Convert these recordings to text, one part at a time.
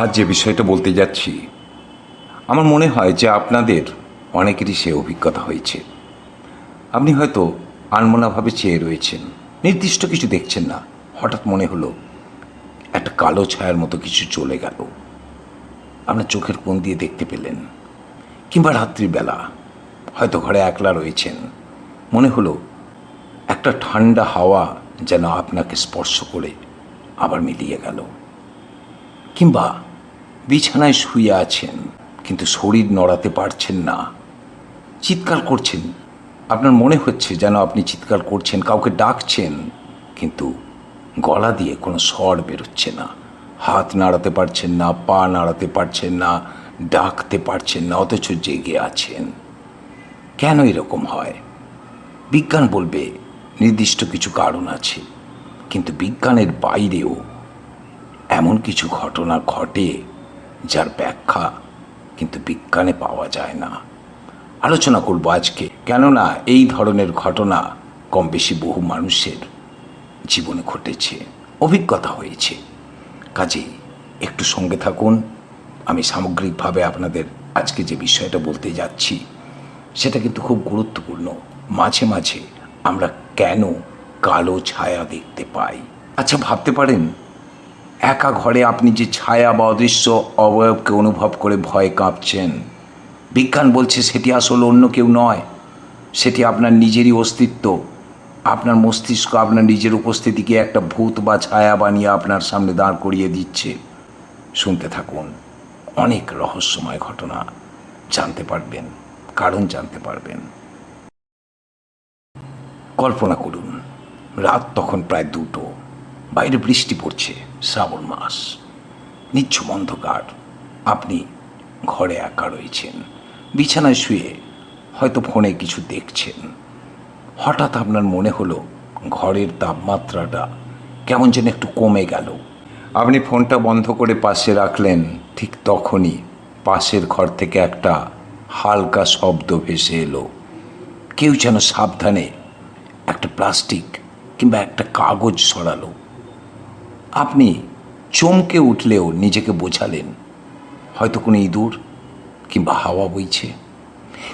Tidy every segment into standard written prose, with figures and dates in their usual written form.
আজ যে বিষয়টা বলতে যাচ্ছি, আমার মনে হয় যে আপনাদের অনেকেরই সে অভিজ্ঞতা হয়েছে। আপনি হয়তো আনমনাভাবে চেয়ে রয়েছেন, নির্দিষ্ট কিছু দেখছেন না, হঠাৎ মনে হলো একটা কালো ছায়ার মতো কিছু চলে গেল, আপনার চোখের কোণ দিয়ে দেখতে পেলেন। কিংবা রাত্রিবেলা হয়তো ঘরে একলা রয়েছেন, মনে হলো একটা ঠান্ডা হাওয়া যেন আপনাকে স্পর্শ করে আবার মিলিয়ে গেল। কিংবা বিছানায় শুয়ে আছেন, কিন্তু শরীর নড়াতে পারছেন না, চিৎকার করছেন, আপনার মনে হচ্ছে যেন আপনি চিৎকার করছেন, কাউকে ডাকছেন, কিন্তু গলা দিয়ে কোনো স্বর বেরোচ্ছে না, হাত নাড়াতে পারছেন না, পা নাড়াতে পারছেন না, ডাকতে পারছেন না, অথচ জেগে আছেন। কেন এরকম হয়? বিজ্ঞান বলবে নির্দিষ্ট কিছু কারণ আছে, কিন্তু বিজ্ঞানের বাইরেও এমন কিছু ঘটনা ঘটে যার ব্যাখ্যা কিন্তু বিজ্ঞানে পাওয়া যায় না। আলোচনা করব আজকে, কেননা এই ধরনের ঘটনা কম বেশি বহু মানুষের জীবনে ঘটেছে, অভিজ্ঞতা হয়েছে। কাজেই একটু সঙ্গে থাকুন। আমি সামগ্রিকভাবে আপনাদের আজকে যে বিষয়টা বলতে যাচ্ছি সেটা কিন্তু খুব গুরুত্বপূর্ণ। মাঝে মাঝে আমরা কেন কালো ছায়া দেখতে পাই? আচ্ছা, ভাবতে পারেন, একা ঘরে আপনি যে ছায়া বা অদৃশ্য অবয়বকে অনুভব করে ভয় কাঁপছেন, বিজ্ঞান বলছে সেটি আসলে অন্য কেউ নয়, সেটি আপনার নিজেরই অস্তিত্ব। আপনার মস্তিষ্ক আপনার নিজের উপস্থিতিকে একটা ভূত বা ছায়া বানিয়ে আপনার সামনে দাঁড় করিয়ে দিচ্ছে। শুনতে থাকুন, অনেক রহস্যময় ঘটনা জানতে পারবেন, কারণ জানতে পারবেন। কল্পনা করুন, রাত তখন প্রায় 2টো, বাইরে বৃষ্টি পড়ছে, শ্রাবণ মাস, নিঝুম অন্ধকার। আপনি ঘরে একা রয়েছেন, বিছানায় শুয়ে হয়তো ফোনে কিছু দেখছেন। হঠাৎ আপনার মনে হলো ঘরের তাপমাত্রাটা কেমন যেন একটু কমে গেল। আপনি ফোনটা বন্ধ করে পাশে রাখলেন, ঠিক তখনই পাশের ঘর থেকে একটা হালকা শব্দ ভেসে এলো। কেউ যেন সাবধানে একটা প্লাস্টিক কিংবা একটা কাগজ সরালো। আপনি চমকে উঠলেও নিজেকে বোঝালেন হয়তো কোনো ইঁদুর কিংবা হাওয়া বইছে।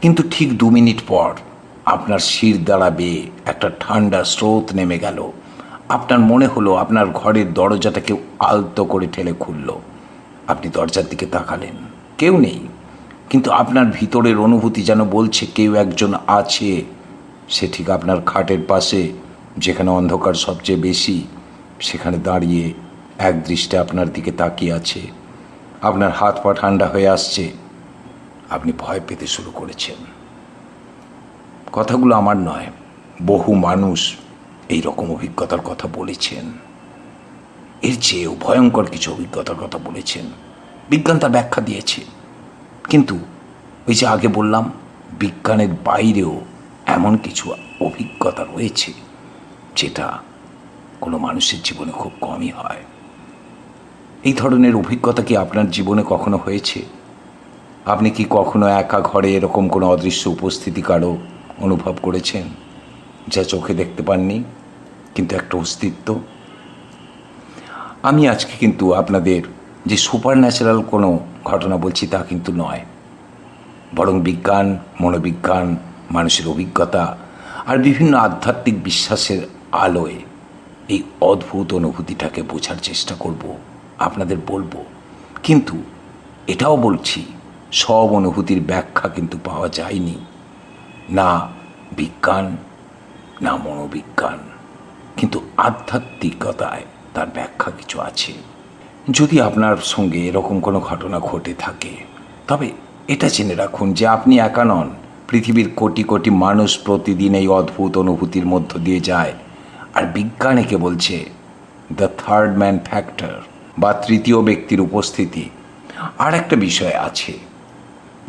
কিন্তু ঠিক 2 মিনিট পর আপনার শির দ্বারা বেয়ে একটা ঠান্ডা স্রোত নেমে গেল। আপনার মনে হলো আপনার ঘরের দরজাটা কেউ আলতো করে ঠেলে খুলল। আপনি দরজার দিকে তাকালেন, কেউ নেই, কিন্তু আপনার ভিতরের অনুভূতি যেন বলছে কেউ একজন আছে। সে ঠিক আপনার খাটের পাশে, যেখানে অন্ধকার সবচেয়ে বেশি, সেখানে দাঁড়িয়ে এক দৃষ্টে আপনার দিকে তাকিয়ে আছে। আপনার হাত পা ঠান্ডা হয়ে আসছে, আপনি ভয় পেতে শুরু করেছেন। কথাগুলো আমার নয়, বহু মানুষ এই রকম অভিজ্ঞতার কথা বলেছেন, এর চেয়েও ভয়ঙ্কর কিছু অভিজ্ঞতার কথা বলেছেন। বিজ্ঞান তার ব্যাখ্যা দিয়েছে, কিন্তু ওই যে আগে বললাম, বিজ্ঞানের বাইরেও এমন কিছু অভিজ্ঞতা রয়েছে যেটা কোনো মানুষের জীবনে খুব কমই হয়। এই ধরনের অভিজ্ঞতা কি আপনার জীবনে কখনো হয়েছে? আপনি কি কখনো একা ঘরে এরকম কোনো অদৃশ্য উপস্থিতি কারো অনুভব করেছেন, যা চোখে দেখতে পাননি কিন্তু একটা অস্তিত্ব? আমি আজকে কিন্তু আপনাদের যে সুপার ন্যাচারাল কোনো ঘটনা বলছি তা কিন্তু নয়, বরং বিজ্ঞান, মনোবিজ্ঞান, মানুষের অভিজ্ঞতা আর বিভিন্ন আধ্যাত্মিক বিশ্বাসের আলোয় এই অদ্ভুত অনুভূতিটাকে বোঝার চেষ্টা করব, আপনাদের বলবো। কিন্তু এটাও বলছি, সব অনুভূতির ব্যাখ্যা কিন্তু পাওয়া যায়নি, না বিজ্ঞান না মনোবিজ্ঞান, কিন্তু আধ্যাত্মিকতায় তার ব্যাখ্যা কিছু আছে। যদি আপনার সঙ্গে এরকম কোনো ঘটনা ঘটে থাকে, তবে এটা জেনে রাখুন যে আপনি একা নন। পৃথিবীর কোটি কোটি মানুষ প্রতিদিন এই অদ্ভুত অনুভূতির মধ্য দিয়ে যায়। আর বিজ্ঞান একে বলছে দ্য থার্ড ম্যান ফ্যাক্টর, বা তৃতীয় ব্যক্তির উপস্থিতি। আর একটা বিষয় আছে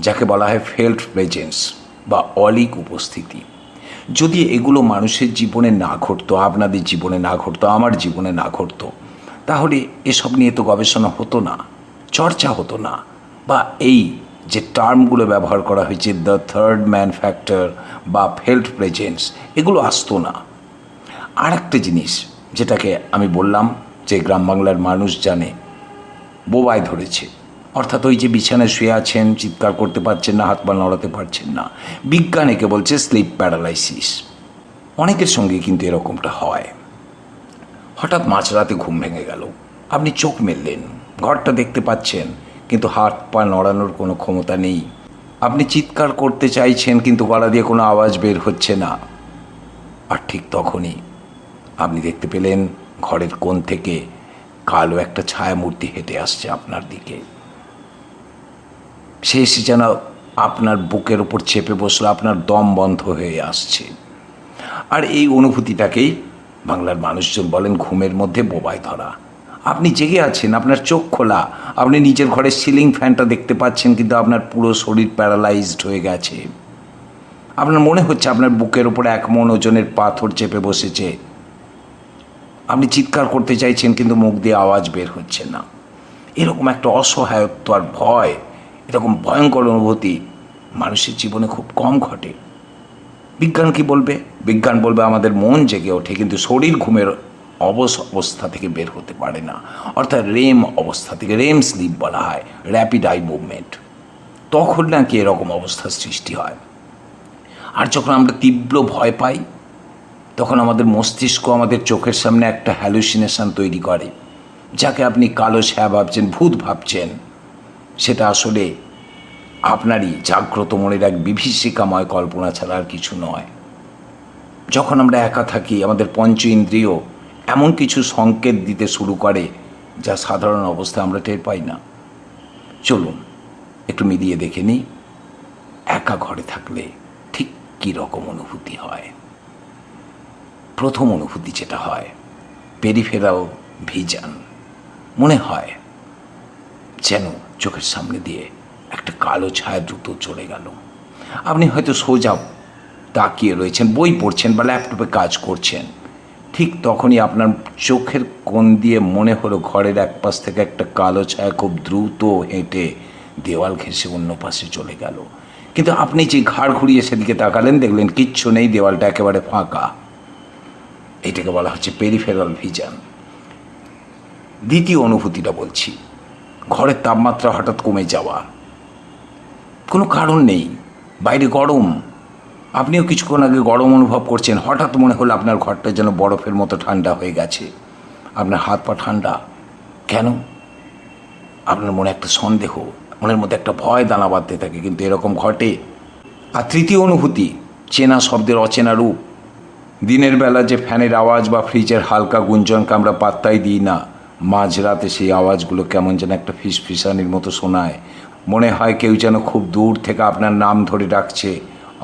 যাকে বলা হয় ফেল্ট প্রেজেন্স বা অলিক উপস্থিতি। যদি এগুলো মানুষের জীবনে না ঘটতো, আপনাদের জীবনে না ঘটতো, আমার জীবনে না ঘটতো, তাহলে এসব নিয়ে তো গবেষণা হতো না, চর্চা হতো না, বা এই যে টার্মগুলো ব্যবহার করা হয়েছে দ্য থার্ড ম্যান ফ্যাক্টর বা ফেল্ট প্রেজেন্স, এগুলো আসতো না। আর একটা জিনিস যেটাকে আমি বললাম যে গ্রাম বাংলার মানুষ জানে, বোবায় ধরেছে, অর্থাৎ ওই যে বিছানায় শুয়ে আছেন, চিৎকার করতে পারছেন না, হাত পা নড়াতে পারছেন না, বিজ্ঞান একে বলছে স্লিপ প্যারালাইসিস। অনেকের সঙ্গে কিন্তু এরকমটা হয়। হঠাৎ মাঝরাতে ঘুম ভেঙে গেল, আপনি চোখ মেললেন, ঘরটা দেখতে পাচ্ছেন, কিন্তু হাত পা নড়ানোর কোনো ক্ষমতা নেই। আপনি চিৎকার করতে চাইছেন, কিন্তু গলা দিয়ে কোনো আওয়াজ বের হচ্ছে না। আর ঠিক তখনই আপনি দেখতে পেলেন ঘরের কোণ থেকে কালো একটা ছায়ামূর্তি হেঁটে আসছে আপনার দিকে। সে এসে যেন আপনার বুকের ওপর চেপে বসলো, আপনার দম বন্ধ হয়ে আসছে। আর এই অনুভূতিটাকেই বাংলার মানুষজন বলেন ঘুমের মধ্যে বোবায় ধরা। আপনি জেগে আছেন, আপনার চোখ খোলা, আপনি নিজের ঘরের সিলিং ফ্যানটা দেখতে পাচ্ছেন, কিন্তু আপনার পুরো শরীর প্যারালাইজড হয়ে গেছে। আপনার মনে হচ্ছে আপনার বুকের ওপর 1 মণ ওজনের পাথর চেপে বসেছে। আপনি চিৎকার করতে চাইছেন, কিন্তু মুখ দিয়ে আওয়াজ বের হচ্ছে না। এরকম একটা অসহায়ত্ব আর ভয়, এরকম ভয়ঙ্কর অনুভূতি মানুষের জীবনে খুব কম ঘটে। বিজ্ঞান কি বলবে? বিজ্ঞান বলবে আমাদের মন জেগে ওঠে, কিন্তু শরীর ঘুমের অবস্থা থেকে বের হতে পারে না, অর্থাৎ রেম অবস্থা থেকে। রেম স্লিপ বলা হয়, র্যাপিড আই মুভমেন্ট। তখন নাকি এরকম অবস্থার সৃষ্টি হয়। আর যখন আমরা তীব্র ভয় পাই, তখন আমাদের মস্তিষ্ক আমাদের চোখের সামনে একটা হ্যালুসিনেশন তৈরি করে, যাকে আপনি কালো ছায়া ভাবছেন, ভূত ভাবছেন। সেটা আসলে আপনারই জাগ্রত মনের এক বিভীষিকাময় কল্পনা ছাড়া আর কিছু নয়। যখন আমরা একা থাকি, আমাদের পঞ্চ ইন্দ্রিয় এমন কিছু সংকেত দিতে শুরু করে যা সাধারণ অবস্থায় আমরা টের পাই না। চলুন একটু মিলিয়ে দেখে নিই, একা ঘরে থাকলে ঠিক কী রকম অনুভূতি হয়। প্রথম অনুভূতি যেটা হয়, পেরিফেরাল ভিশন। মনে হয় যেন চোখের সামনে দিয়ে একটা কালো ছায়া দ্রুত চলে গেল। আপনি হয়তো সোজা তাকিয়ে রয়েছেন, বই পড়ছেন বা ল্যাপটপে কাজ করছেন। ঠিক তখনই আপনার চোখের কোণ দিয়ে মনে হলো ঘরের এক পাশ থেকে একটা কালো ছায়া খুব দ্রুত হেঁটে দেওয়াল ঘেঁষে অন্য পাশে চলে গেল। কিন্তু আপনি যে ঘাড় ঘুরিয়ে সেদিকে তাকালেন, দেখলেন কিচ্ছু নেই, দেওয়ালটা একেবারে ফাঁকা। এটাকে বলা হচ্ছে পেরিফেরাল ভিশন। দ্বিতীয় অনুভূতিটা বলছি, ঘরের তাপমাত্রা হঠাৎ কমে যাওয়া, কোনো কারণ নেই, বাইরে গরম, আপনিও কিছুক্ষণ আগে গরম অনুভব করছেন, হঠাৎ মনে হলো আপনার ঘরটা যেন বরফের মতো ঠান্ডা হয়ে গেছে, আপনার হাত পা ঠান্ডা। কেন? আপনার মনে একটা সন্দেহ, মনের মধ্যে একটা ভয় দানা বাঁধতে থাকে, কিন্তু এরকম ঘটে। আর তৃতীয় অনুভূতি, চেনা শব্দের অচেনা রূপ। দিনের বেলা যে ফ্যানের আওয়াজ বা ফ্রিজের হালকা গুঞ্জনকে আমরা পাত্তাই দিই না, মাঝরাতে সেই আওয়াজগুলো কেমন যেন একটা ফিসফিসানির মতো শোনায়। মনে হয় কেউ যেন খুব দূর থেকে আপনার নাম ধরে ডাকছে,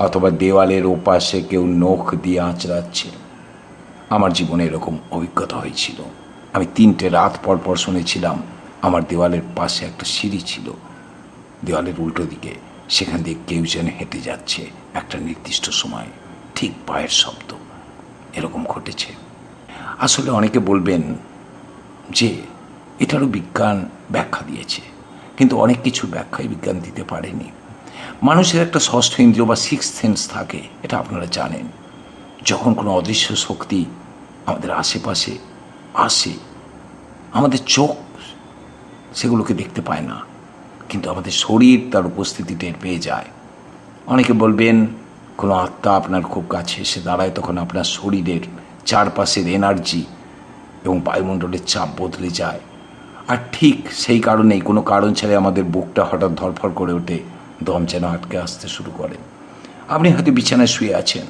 অথবা দেওয়ালের ওপাশে কেউ নখ দিয়ে আঁচড়াচ্ছে। আমার জীবনে এরকম অভিজ্ঞতা হয়েছিল। আমি 3টে রাত পর পর শুনেছিলাম আমার দেওয়ালের পাশে একটা সিঁড়ি ছিল, দেওয়ালের উল্টো দিকে, সেখান দিয়ে কেউ যেন হেঁটে যাচ্ছে একটা নির্দিষ্ট সময়, ঠিক পায়ের শব্দ। এরকম ঘটেছে। আসলে অনেকে বলবেন যে এটারও বিজ্ঞান ব্যাখ্যা দিয়েছে, কিন্তু অনেক কিছু ব্যাখ্যাই বিজ্ঞান দিতে পারেনি। মানুষের একটা ষষ্ঠ ইন্দ্রিয় বা সিক্সথ সেন্স থাকে, এটা আপনারা জানেন। যখন কোনো অদৃশ্য শক্তি আমাদের আশেপাশে আসে, আমাদের চোখ সেগুলোকে দেখতে পায় না, কিন্তু আমাদের শরীর তার উপস্থিতি টের পেয়ে যায়। অনেকে বলবেন কোনো আত্মা আপনার খুব কাছে এসে দাঁড়ায়, তখন আপনার শরীরের চারপাশের এনার্জি এবং বায়ুমণ্ডলের চাপ বদলে যায়। আর ঠিক সেই কারণেই কোনো কারণ ছাড়াই আমাদের বুকটা হঠাৎ ধরফর করে ওঠে, দম যেন আটকে আসতে শুরু করে। আপনি হয়তো বিছানায় শুয়ে আছেন,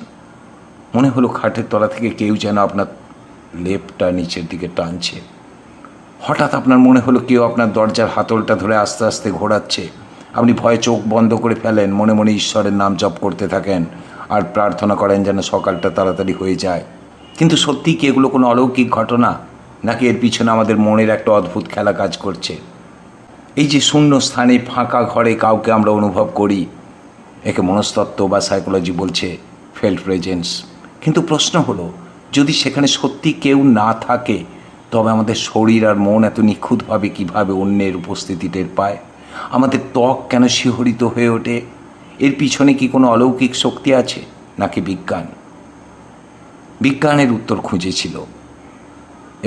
মনে হলো খাটের তলা থেকে কেউ যেন আপনার লেপটা নিচের দিকে টানছে। হঠাৎ আপনার মনে হলো কেউ আপনার দরজার হাতলটা ধরে আস্তে আস্তে ঘোরাচ্ছে। আপনি ভয়ে চোখ বন্ধ করে ফেলেন, মনে মনে ঈশ্বরের নাম জপ করতে থাকেন আর প্রার্থনা করেন যেন সকালটা তাড়াতাড়ি হয়ে যায়। কিন্তু সত্যি কি এগুলো কোনো অলৌকিক ঘটনা, নাকি এর পিছনে আমাদের মনের একটা অদ্ভুত খেলা কাজ করছে? এই যে শূন্য স্থানে ফাঁকা ঘরে কাউকে আমরা অনুভব করি, একে মনস্তত্ত্ব বা সাইকোলজি বলছে ফেল্ট প্রেজেন্স। কিন্তু প্রশ্ন হলো, যদি সেখানে সত্যি কেউ না থাকে, তবে আমাদের শরীর আর মন এত নিখুঁতভাবে কীভাবে অন্যের উপস্থিতি টের পায়? আমাদের ত্বক কেন শিহরিত হয়ে ওঠে? এর পিছনে কি কোনো অলৌকিক শক্তি আছে, নাকি বিজ্ঞান? বিজ্ঞানের উত্তর খুঁজেছিল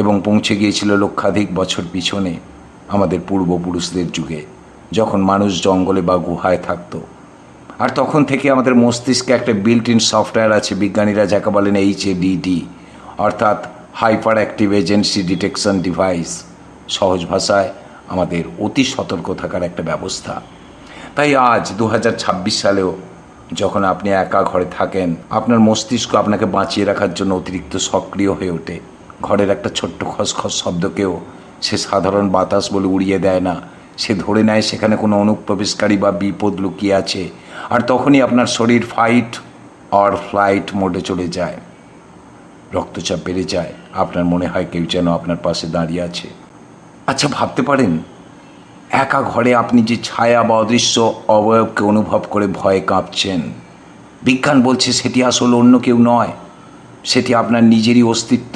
এবং পৌঁছে গিয়েছিল লক্ষাধিক বছর পিছনে। আমাদের পূর্বপুরুষদের যুগে, যখন মানুষ জঙ্গলে বা গুহায় থাকতো। আর তখন থেকে আমাদের মস্তিষ্কে একটা বিল্ট ইন সফটওয়্যার আছে, বিজ্ঞানীরা যাকে বলেন HADD, অর্থাৎ hyper active agency detection device. সহজ ভাষায় আমাদের অতি সতর্ক থাকার একটা ব্যবস্থা। তাই আজ 2026 সালেও যখন আপনি একা ঘরে থাকেন, আপনার মস্তিষ্ক আপনাকে বাঁচিয়ে রাখার জন্য অতিরিক্ত সক্রিয় হয়ে ওঠে। ঘরের একটা ছোট্ট খসখস শব্দকেও সে সাধারণ বাতাস বলে উড়িয়ে দেয় না, সে ধরে নেয় সেখানে কোনো অনুপ্রবেশকারী বা বিপদ লুকিয়ে আছে। আর তখনই আপনার শরীর ফাইট অর ফ্লাইট মোডে চলে যায়, রক্তচাপ বেড়ে যায়, আপনার মনে হয় কেউ যেন আপনার পাশে দাঁড়িয়ে আছে। আচ্ছা, ভাবতে পারেন একা ঘরে আপনি যে ছায়া বা অদৃশ্য অবয়বকে অনুভব করে ভয়ে কাঁপছেন, বিজ্ঞান বলছে সেটি আসলে অন্য কেউ নয়, সেটি আপনার নিজেরই অস্তিত্ব।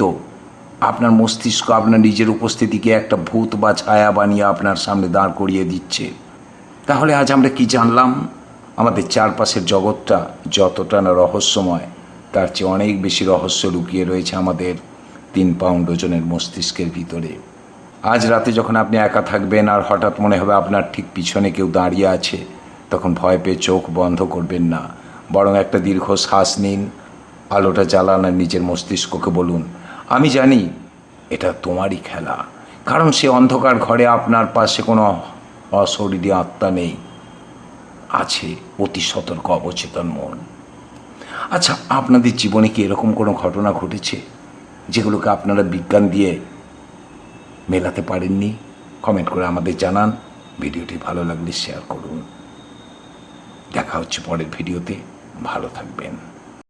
আপনার মস্তিষ্ক আপনার নিজের উপস্থিতিকে একটা ভূত বা ছায়া বানিয়ে আপনার সামনে দাঁড় করিয়ে দিচ্ছে। তাহলে আজ আমরা কি জানলাম? আমাদের চারপাশের জগৎটা যতটা না রহস্যময়, তার চেয়ে অনেক বেশি রহস্য লুকিয়ে রয়েছে আমাদের 3 পাউন্ড ওজনের মস্তিষ্কের ভিতরে। আজ রাতে যখন আপনি একা থাকবেন আর হঠাৎ মনে হবে আপনার ঠিক পিছনে কেউ দাঁড়িয়ে আছে, তখন ভয় পেয়ে চোখ বন্ধ করবেন না, বরং একটা দীর্ঘ শ্বাস নিন, আলোটা জ্বালান আর নিজের মস্তিষ্ককে বলুন, আমি জানি এটা তোমারই খেলা। কারণ সে অন্ধকার ঘরে আপনার পাশে কোনো অশরীরী আত্মা নেই, আছে অতি সতর্ক অবচেতন মন। আচ্ছা, আপনাদের জীবনে কি এরকম কোনো ঘটনা ঘটেছে যেগুলোকে আপনারা বিজ্ঞান দিয়ে মেলাতে পারেননি? কমেন্ট করে আমাদের জানান। ভিডিওটি ভালো লাগলে শেয়ার করুন। দেখা হচ্ছে পরের ভিডিওতে। ভালো থাকবেন।